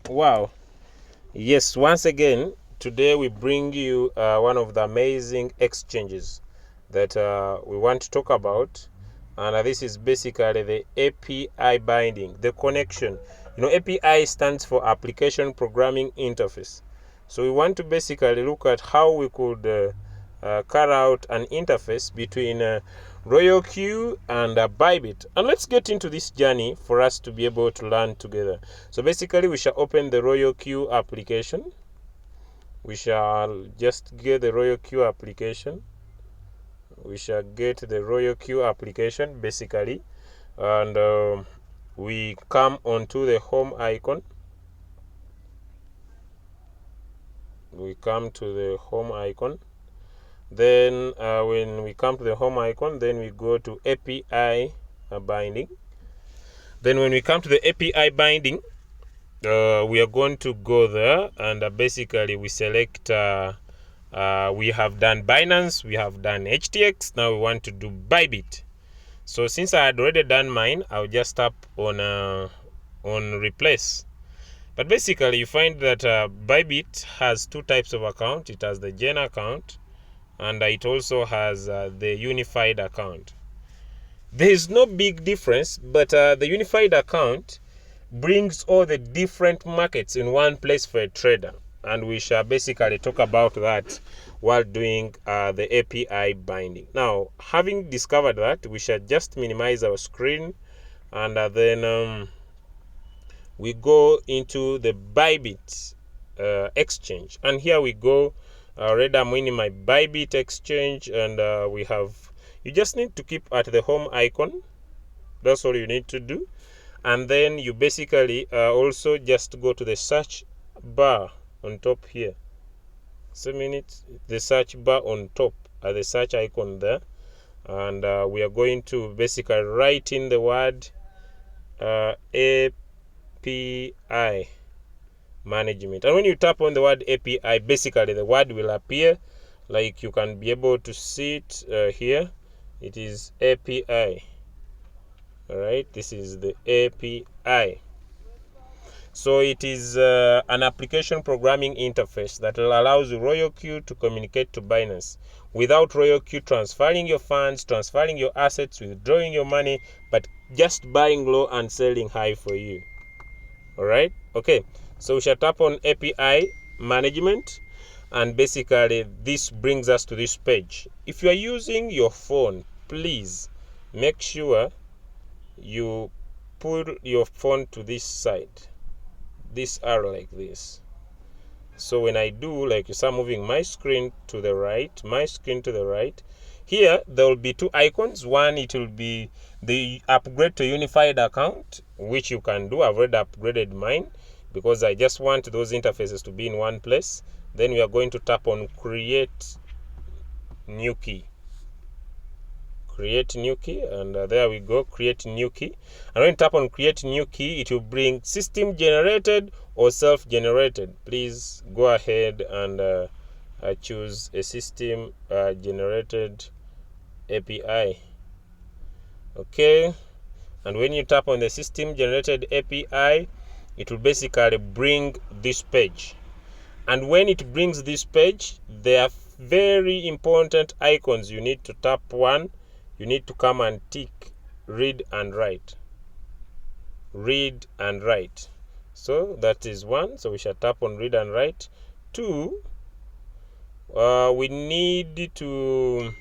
Wow. Yes, once again, today we bring you one of the amazing exchanges that we want to talk about. And this is basically the API binding, the connection. API stands for Application Programming Interface. So we want to basically look at how we could carry out an interface between RoyalQ and Bybit. And let's get into this journey for us to be able to learn together. So basically, we shall open the RoyalQ application. We shall just get the RoyalQ application. We shall get the RoyalQ application basically, and we come onto the home icon. We come to the home icon. Then when we come to the home icon, then we go to API binding. Then when we come to the API binding, we are going to go there, and basically we select we have done Binance, we have done HTX, now we want to do Bybit. So since I had already done mine, I'll just tap on replace. But basically you find that Bybit has two types of account. It has the Gen account, and it also has the unified account. There is no big difference, but the unified account brings all the different markets in one place for a trader, and we shall basically talk about that while doing the API binding. Now, having discovered that, we shall just minimize our screen, and then we go into the Bybit exchange, and here we go. Already I'm in my Bybit exchange, and we have, you just need to keep at the home icon. That's all you need to do. And then you basically also just go to the search bar on top here. The search bar on top, the search icon there, and we are going to basically write in the word API management. And when you tap on the word API, basically the word will appear, like you can be able to see it here. It is API. Alright, this is the API. So it is an application programming interface that allows RoyalQ to communicate to Binance without RoyalQ transferring your funds, transferring your assets, withdrawing your money, but just buying low and selling high for you. Alright, okay. So we shall tap on API management, and basically this brings us to this page. If you are using your phone, please make sure you put your phone to this side, this arrow like this. So when I do, like you start moving my screen to the right, here there will be two icons. One, it will be the upgrade to unified account, which you can do. I've already upgraded mine because I just want those interfaces to be in one place. Then we are going to tap on create new key. Create new key, and there we go, create new key. And when you tap on create new key, it will bring system generated or self-generated. Please go ahead and choose a system generated API. Okay, and when you tap on the system generated API, it will basically bring this page. And when it brings this page, there are very important icons. You need to tap one. You need to come and tick read and write. Read and write. So that is one. So we shall tap on read and write. Two, we need to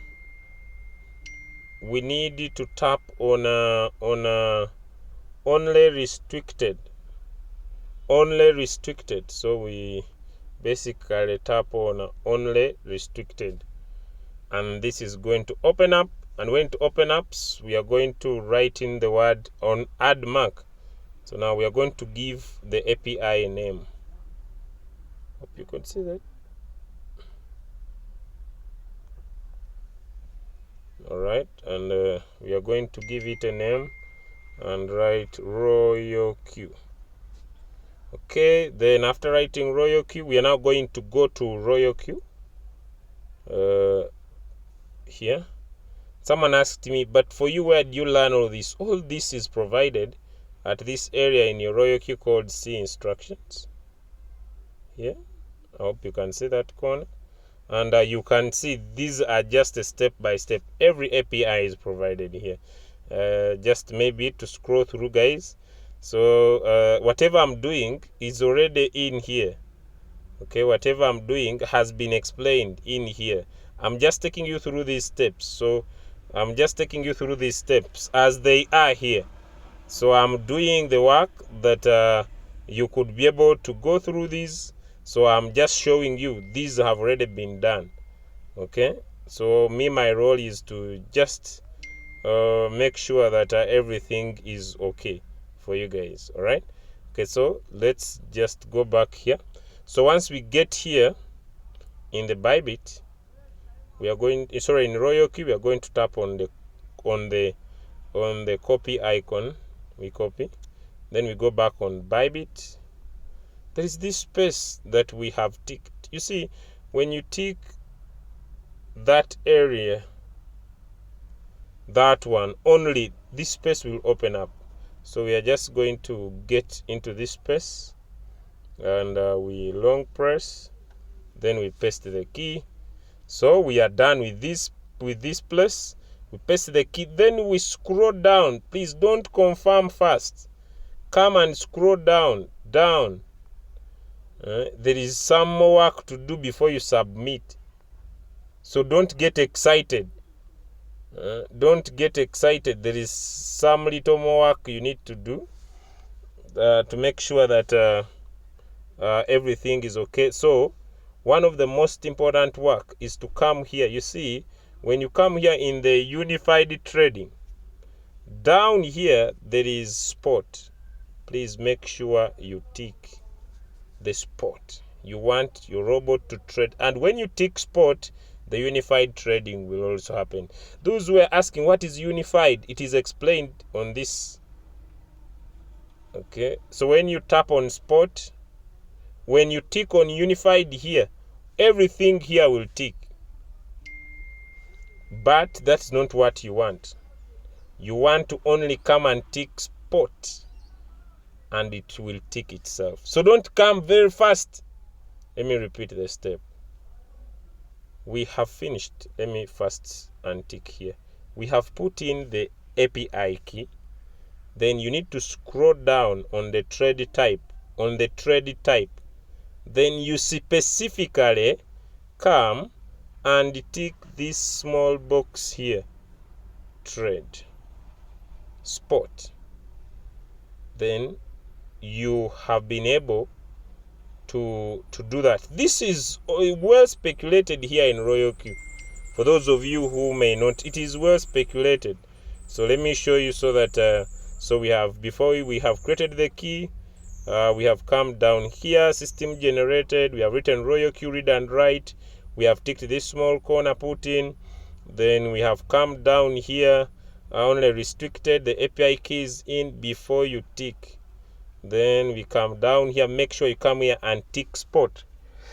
tap on only restricted. Only restricted. So we basically tap on only restricted, and this is going to open up. And when it opens up, we are going to write in the word on add mark. So now we are going to give the API a name. Hope you could see that. Alright, and we are going to give it a name and write RoyalQ. Okay, then after writing RoyalQ, we are now going to go to RoyalQ. Here. Someone asked me, but for you, where do you learn all this? All this is provided at this area in your RoyalQ called C instructions. here. I hope you can see that corner. And you can see these are just a step by step. Every API is provided here. Just maybe to scroll through, guys. So whatever I'm doing is already in here. Okay, whatever I'm doing has been explained in here. I'm just taking you through these steps. So I'm just taking you through these steps as they are here. So I'm doing the work that you could be able to go through these. So I'm just showing you these have already been done. Okay, so my role is to just make sure that everything is okay for you guys. All right. Okay, so let's just go back here. So once we get here in the Bybit, we are going, sorry, in Royal Key, we are going to tap on the copy icon. We copy, then we go back on Bybit. There is this space that we have ticked. You see, when you tick that area, that one, only this space will open up. So we are just going to get into this space, and we long press, then we paste the key. So we are done with this place. We paste the key, then we scroll down. Please don't confirm first. Come and scroll down. There is some more work to do before you submit. So don't get excited. Don't get excited. There is some little more work you need to do to make sure that everything is okay. So one of the most important work is to come here. You see, when you come here in the unified trading, down here there is spot. Please make sure you tick the spot. You want your robot to trade, and when you tick spot, the unified trading will also happen. Those who are asking what is unified, it is explained on this. Okay, so when you tap on spot, when you tick on unified here, everything here will tick. But that's not what you want. You want to only come and tick spot, and it will tick itself. So don't come very fast. Let me repeat the step. We have finished. Let me first untick here. We have put in the API key. Then you need to scroll down on the trade type. Then you specifically come and tick this small box here. Trade. Spot. Then you have been able to do that. This is well speculated here in Royal Q. For those of you who may not, it is well speculated. So let me show you so that so we have, before we have created the key, we have come down here, system generated, we have written Royal Q read and write, we have ticked this small corner put in, then we have come down here, only restricted the API keys in before you tick. Then we come down here, make sure you come here and tick spot.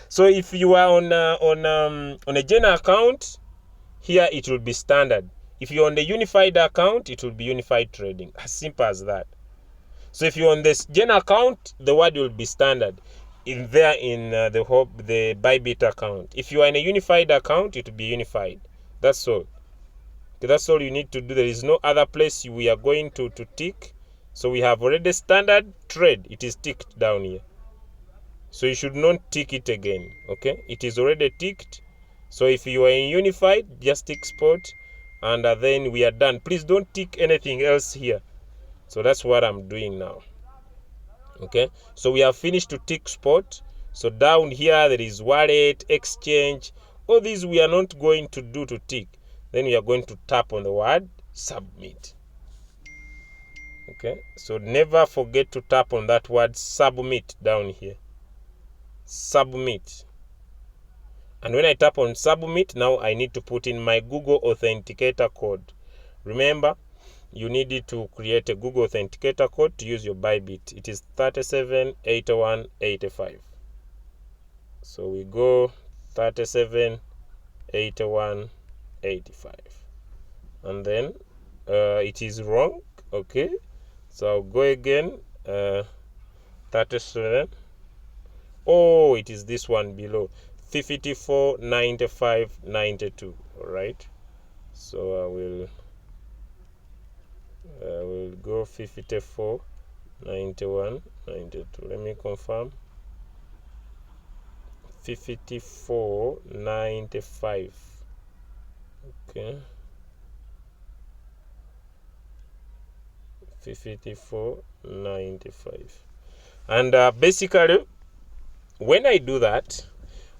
So if you are on a general account, here it will be standard. If you're on the unified account, it will be unified trading. As simple as that. So if you're on this general account, the word will be standard. In the Bybit account. If you are in a unified account, it will be unified. That's all. That's all you need to do. There is no other place we are going to tick. So we have already standard trade. It is ticked down here. So you should not tick it again. Okay, it is already ticked. So if you are in unified, just tick spot, and then we are done. Please don't tick anything else here. So that's what I'm doing now. Okay, so we have finished to tick spot. So down here there is wallet, exchange. All these we are not going to do to tick. Then we are going to tap on the word submit. Okay, so never forget to tap on that word submit down here. Submit. And when I tap on submit, now I need to put in my Google Authenticator code. Remember, you need to create a Google Authenticator code to use your Bybit. It is 378185. So we go 378185. And then it is wrong. Okay. So I'll go again. 37. Oh, it is this one below, 54.95.92. All right, so I will go 54.91.92. Let me confirm. 54.95. Okay, 54.95. And basically, when I do that,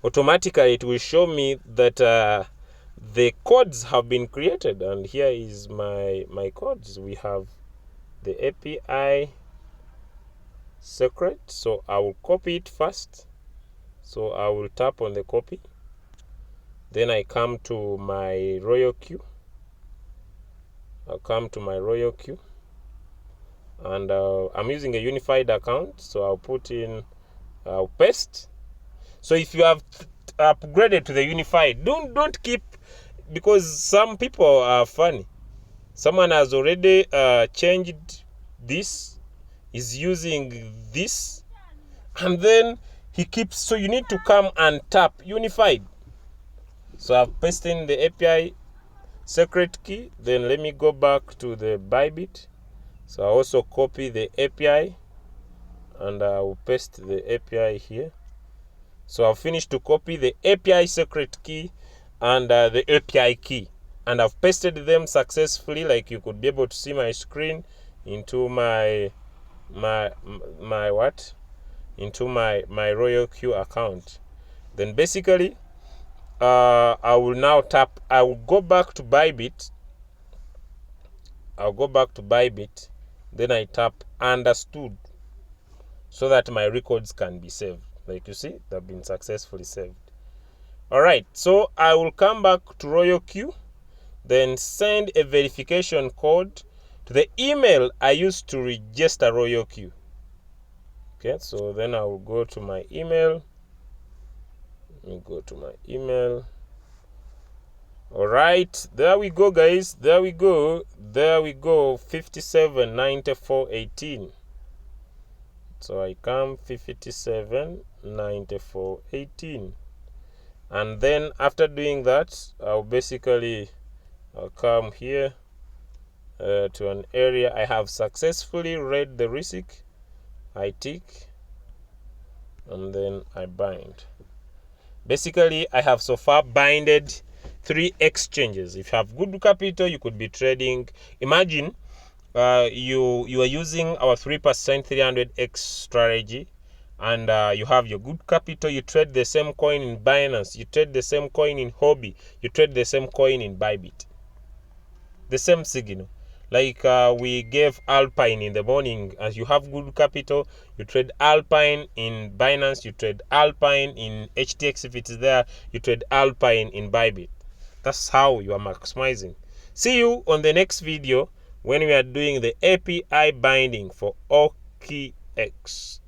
automatically it will show me that the codes have been created, and here is my codes. We have the API secret, so I will copy it first. So I will tap on the copy, then I come to my royal queue. I'll come to my royal queue, and I'm using a unified account, so I'll paste. So if you have upgraded to the unified, don't keep, because some people are funny. Someone has already changed this, is using this, and then he keeps, so you need to come and tap unified. So I've pasted in the API secret key. Then let me go back to the Bybit. So I also copy the API, and I will paste the API here. So I've finished to copy the API secret key and the API key, and I've pasted them successfully. Like you could be able to see my screen into my royal queue account. Then basically I will now tap, I will go back to Bybit. Then I tap understood, so that my records can be saved. Like you see, they've been successfully saved. All right, so I will come back to royal queue, then send a verification code to the email I used to register royal queue. Okay, so then I will go to my email. Let me go to my email. All right, there we go, guys. There we go. 57.94.18. So I come 57.94.18, and then after doing that, I'll come here to an area. I have successfully read the receipt. I tick, and then I bind. Basically, I have so far binded 3 exchanges. If you have good capital, you could be trading. Imagine you are using our 3% 300x strategy, and you have your good capital. You trade the same coin in Binance, you trade the same coin in Hobby, you trade the same coin in Bybit, the same signal. Like we gave Alpine in the morning. As you have good capital, you trade Alpine in Binance, you trade Alpine in HTX if it's there, you trade Alpine in Bybit. That's how you are maximizing. See you on the next video when we are doing the API binding for OKX.